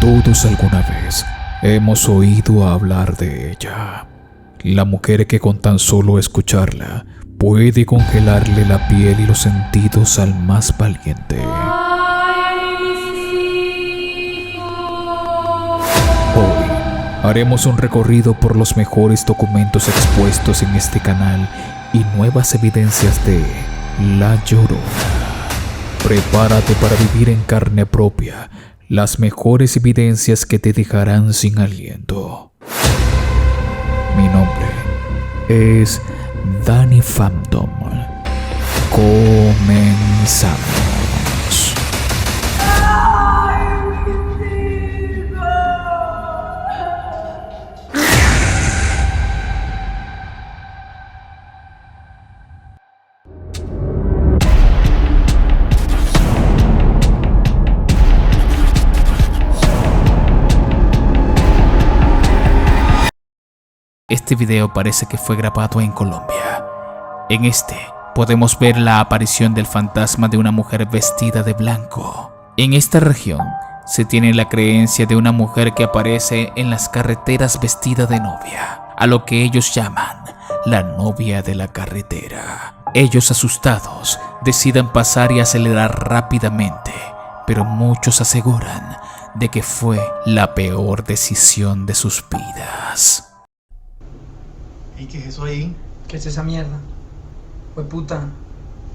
Todos alguna vez hemos oído hablar de ella. La mujer que con tan solo escucharla puede congelarle la piel y los sentidos al más valiente. Hoy haremos un recorrido por los mejores documentos expuestos en este canal y nuevas evidencias de La Llorona. Prepárate para vivir en carne propia las mejores evidencias que te dejarán sin aliento. Mi nombre es Danny Phantom. Comenzamos. Este video parece que fue grabado en Colombia. En este podemos ver la aparición del fantasma de una mujer vestida de blanco. En esta región se tiene la creencia de una mujer que aparece en las carreteras vestida de novia, a lo que ellos llaman la novia de la carretera. Ellos, asustados, deciden pasar y acelerar rápidamente, pero muchos aseguran de que fue la peor decisión de sus vidas. ¿Y qué es eso ahí? ¿Qué es esa mierda? Puta.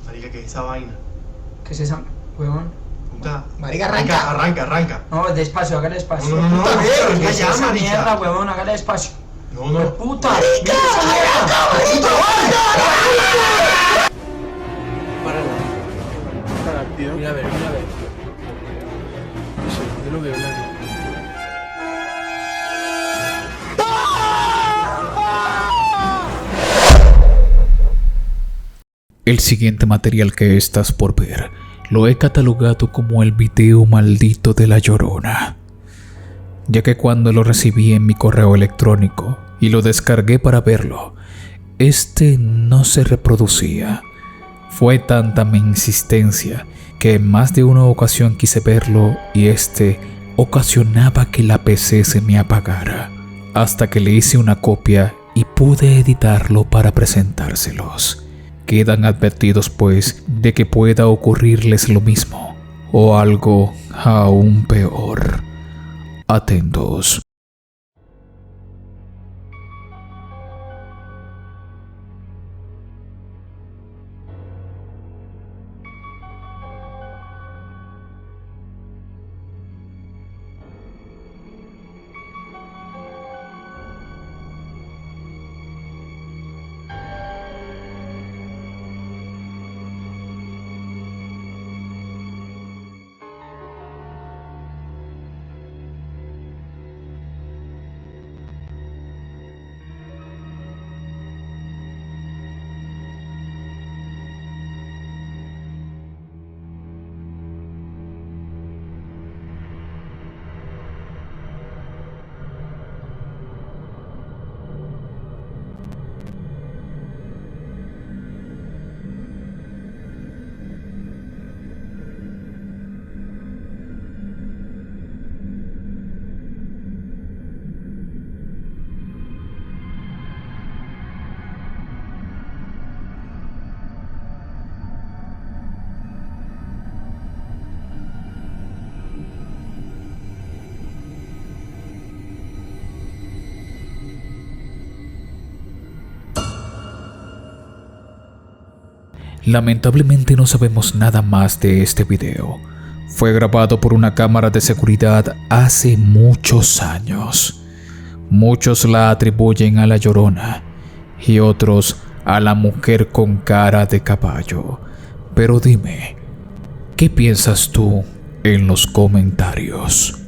Marica, ¿qué es esa vaina? ¿Qué es esa, huevón? Puta. Marica, Arranca. No, despacio, hágale despacio. No, Puta, arranca ¿qué es ya, esa marica. mierda, huevón? Hágale despacio. No. Puta, mira esa mierda. Mira a ver. Yo lo veo blanco. El siguiente material que estás por ver lo he catalogado como el video maldito de La Llorona, ya que cuando lo recibí en mi correo electrónico y lo descargué para verlo, este no se reproducía. Fue tanta mi insistencia que en más de una ocasión quise verlo y este ocasionaba que la PC se me apagara, hasta que le hice una copia y pude editarlo para presentárselos. Quedan advertidos pues de que pueda ocurrirles lo mismo o algo aún peor. Atentos. Lamentablemente no sabemos nada más de este video. Fue grabado por una cámara de seguridad hace muchos años. Muchos la atribuyen a La Llorona y otros a la mujer con cara de caballo. Pero dime, ¿qué piensas tú en los comentarios?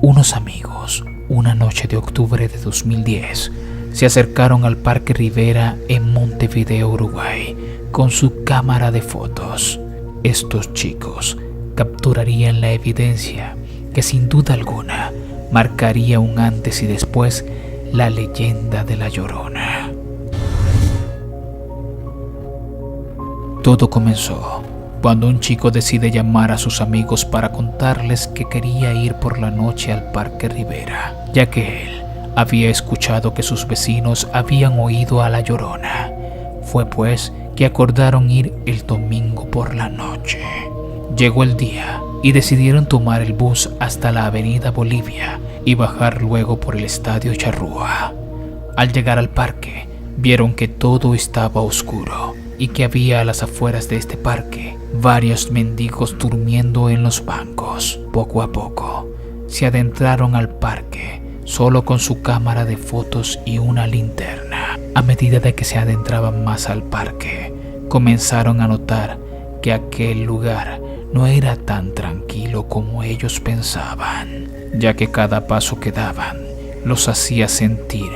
Unos amigos, una noche de octubre de 2010, se acercaron al Parque Rivera en Montevideo, Uruguay, con su cámara de fotos. Estos chicos capturarían la evidencia que sin duda alguna marcaría un antes y después la leyenda de La Llorona. Todo comenzó cuando un chico decide llamar a sus amigos para contarles que quería ir por la noche al Parque Rivera, ya que él había escuchado que sus vecinos habían oído a La Llorona. Fue pues que acordaron ir el domingo por la noche. Llegó el día y decidieron tomar el bus hasta la avenida Bolivia y bajar luego por el estadio Charrúa. Al llegar al parque, vieron que todo estaba oscuro y que había a las afueras de este parque varios mendigos durmiendo en los bancos. Poco a poco, se adentraron al parque solo con su cámara de fotos y una linterna. A medida de que se adentraban más al parque, comenzaron a notar que aquel lugar no era tan tranquilo como ellos pensaban, ya que cada paso que daban los hacía sentir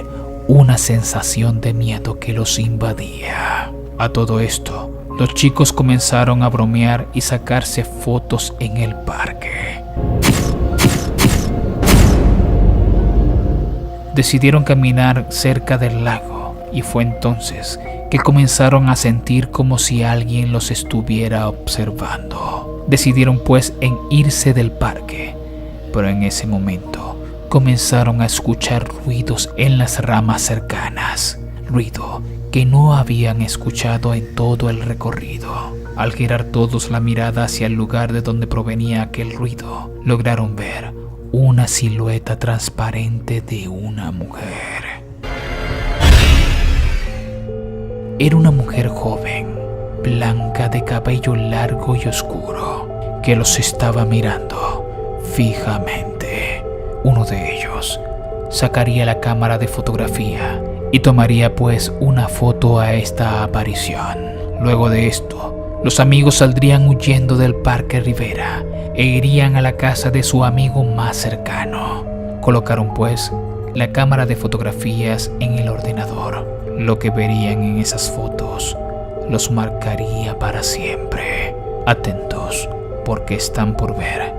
una sensación de miedo que los invadía. A todo esto, los chicos comenzaron a bromear y sacarse fotos en el parque. Decidieron caminar cerca del lago y fue entonces que comenzaron a sentir como si alguien los estuviera observando. Decidieron pues en irse del parque, pero en ese momento comenzaron a escuchar ruidos en las ramas cercanas, ruido que no habían escuchado en todo el recorrido. Al girar todos la mirada hacia el lugar de donde provenía aquel ruido, lograron ver una silueta transparente de una mujer. Era una mujer joven, blanca, de cabello largo y oscuro, que los estaba mirando fijamente. Uno de ellos sacaría la cámara de fotografía y tomaría pues una foto a esta aparición. Luego de esto, los amigos saldrían huyendo del Parque Rivera e irían a la casa de su amigo más cercano. Colocaron pues la cámara de fotografías en el ordenador. Lo que verían en esas fotos los marcaría para siempre. Atentos, porque están por ver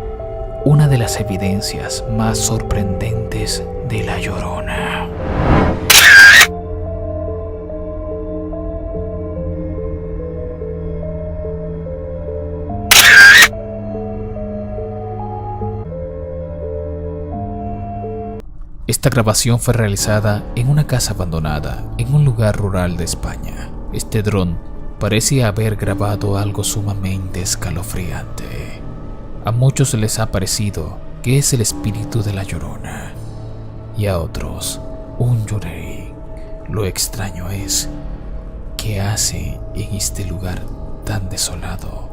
una de las evidencias más sorprendentes de La Llorona. Esta grabación fue realizada en una casa abandonada en un lugar rural de España. Este dron parece haber grabado algo sumamente escalofriante. A muchos les ha parecido que es el espíritu de La Llorona y a otros un yurei. Lo extraño es qué hace en este lugar tan desolado.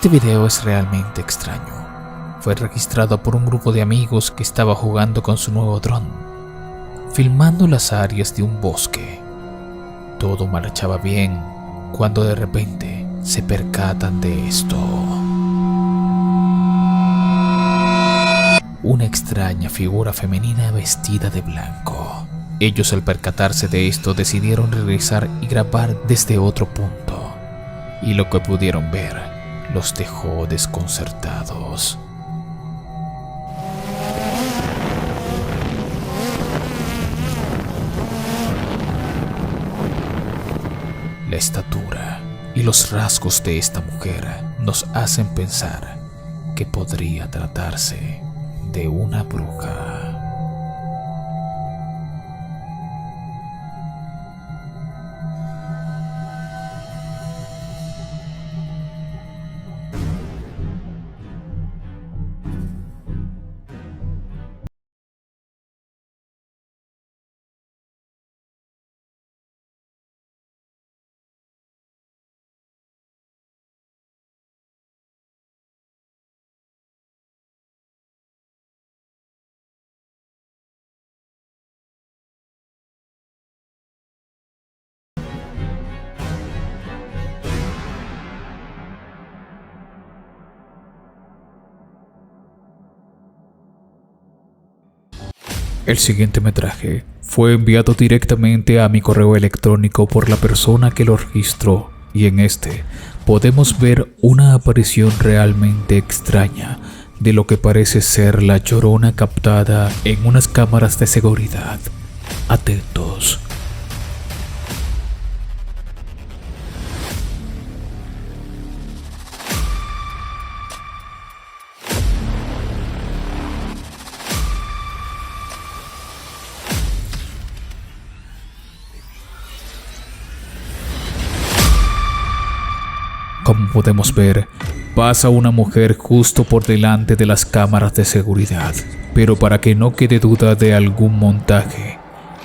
Este video es realmente extraño. Fue registrado por un grupo de amigos que estaba jugando con su nuevo dron, filmando las áreas de un bosque. Todo marchaba bien cuando de repente se percatan de esto. Una extraña figura femenina vestida de blanco. Ellos, al percatarse de esto, decidieron regresar y grabar desde otro punto. Y lo que pudieron ver los dejó desconcertados. La estatura y los rasgos de esta mujer nos hacen pensar que podría tratarse de una bruja. El siguiente metraje fue enviado directamente a mi correo electrónico por la persona que lo registró, y en este podemos ver una aparición realmente extraña de lo que parece ser la Llorona captada en unas cámaras de seguridad. Atentos. Como podemos ver, pasa una mujer justo por delante de las cámaras de seguridad. Pero para que no quede duda de algún montaje,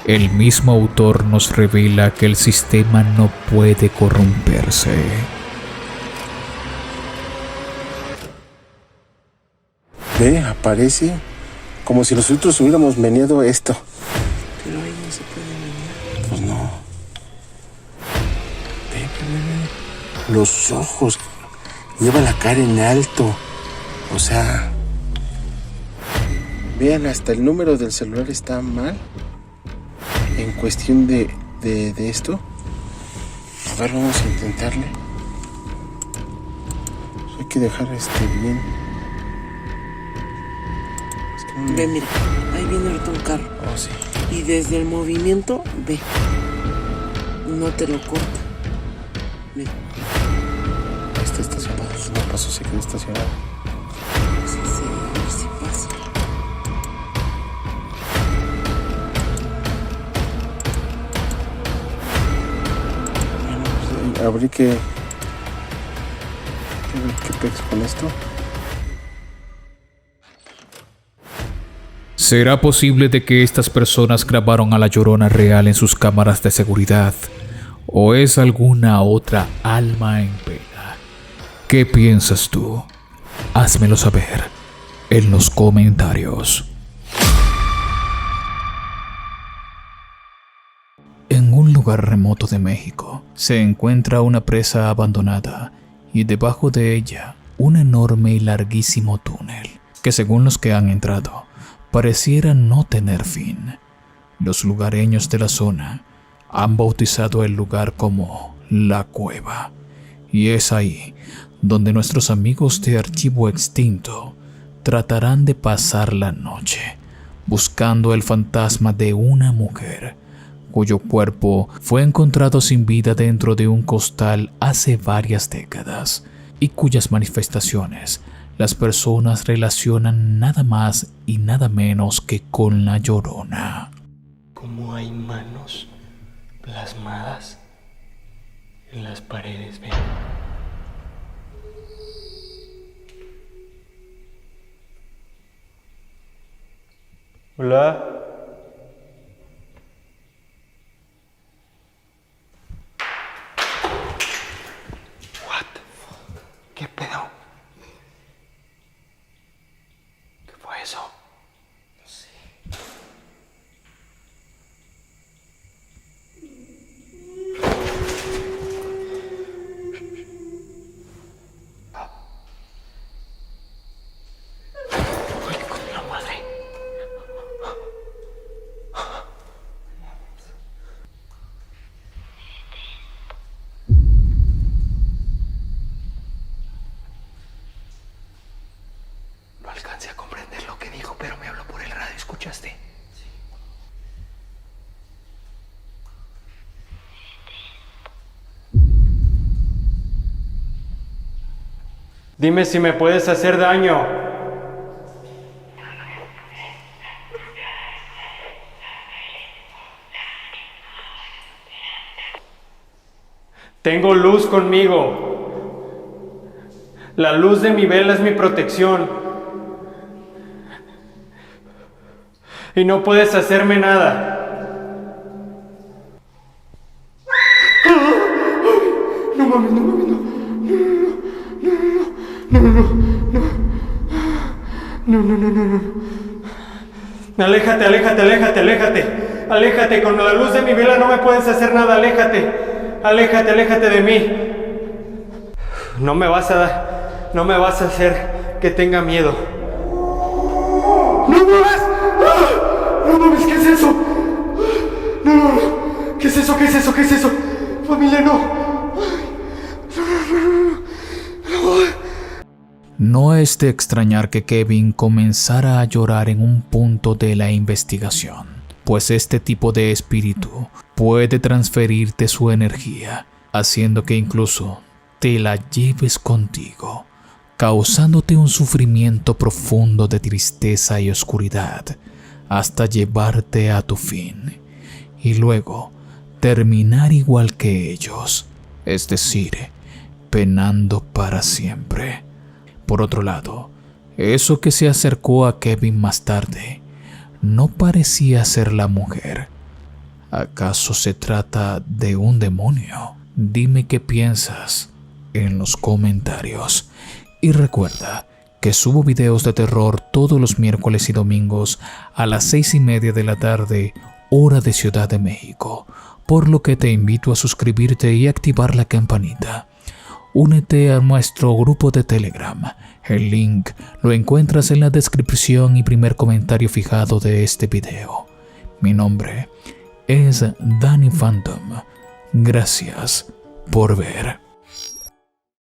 el mismo autor nos revela que el sistema no puede corromperse. Ve, aparece como si nosotros hubiéramos meneado esto. Pero ahí no se puede menear. Pues no. Ve. Los ojos. Lleva la cara en alto. O sea... Vean, hasta el número del celular está mal. En cuestión de esto. A ver, vamos a intentarle. Pues hay que dejar bien. Es que no... Ve, mira, ahí viene ahorita un carro. Oh, sí. Y desde el movimiento, ve. No te lo corta. Ve. Está estacionado. No pasó, se quedó estacionado. Sí, a ver si pasa. Bueno, pues habría que ver qué pex con esto. ¿Será posible de que estas personas grabaron a la Llorona real en sus cámaras de seguridad? ¿O es alguna otra alma en pena? ¿Qué piensas tú? Házmelo saber en los comentarios. En un lugar remoto de México se encuentra una presa abandonada y debajo de ella un enorme y larguísimo túnel que, según los que han entrado, pareciera no tener fin. Los lugareños de la zona han bautizado el lugar como La Cueva, y es ahí donde nuestros amigos de Archivo Extinto tratarán de pasar la noche, buscando el fantasma de una mujer cuyo cuerpo fue encontrado sin vida dentro de un costal hace varias décadas, y cuyas manifestaciones las personas relacionan nada más y nada menos que con la Llorona. Como hay manos plasmadas en las paredes, ven. Hola. ¿Qué pedo? Dime si me puedes hacer daño. Tengo luz conmigo. La luz de mi vela es mi protección. Y no puedes hacerme nada. No mames, no mames, no. No. Aléjate. Aléjate, con la luz de mi vela no me puedes hacer nada, aléjate de mí. No me vas a hacer que tenga miedo. ¡No mames! ¿Qué es eso? No. ¿Qué es eso? Familia, no. No es de extrañar que Kevin comenzara a llorar en un punto de la investigación, pues este tipo de espíritu puede transferirte su energía, haciendo que incluso te la lleves contigo, causándote un sufrimiento profundo de tristeza y oscuridad, hasta llevarte a tu fin, y luego terminar igual que ellos, es decir, penando para siempre. Por otro lado, eso que se acercó a Kevin más tarde no parecía ser la mujer. ¿Acaso se trata de un demonio? Dime qué piensas en los comentarios. Y recuerda que subo videos de terror todos los miércoles y domingos a las 6:30 de la tarde, hora de Ciudad de México, por lo que te invito a suscribirte y activar la campanita. Únete a nuestro grupo de Telegram. El link lo encuentras en la descripción y primer comentario fijado de este video. Mi nombre es Danny Phantom. Gracias por ver.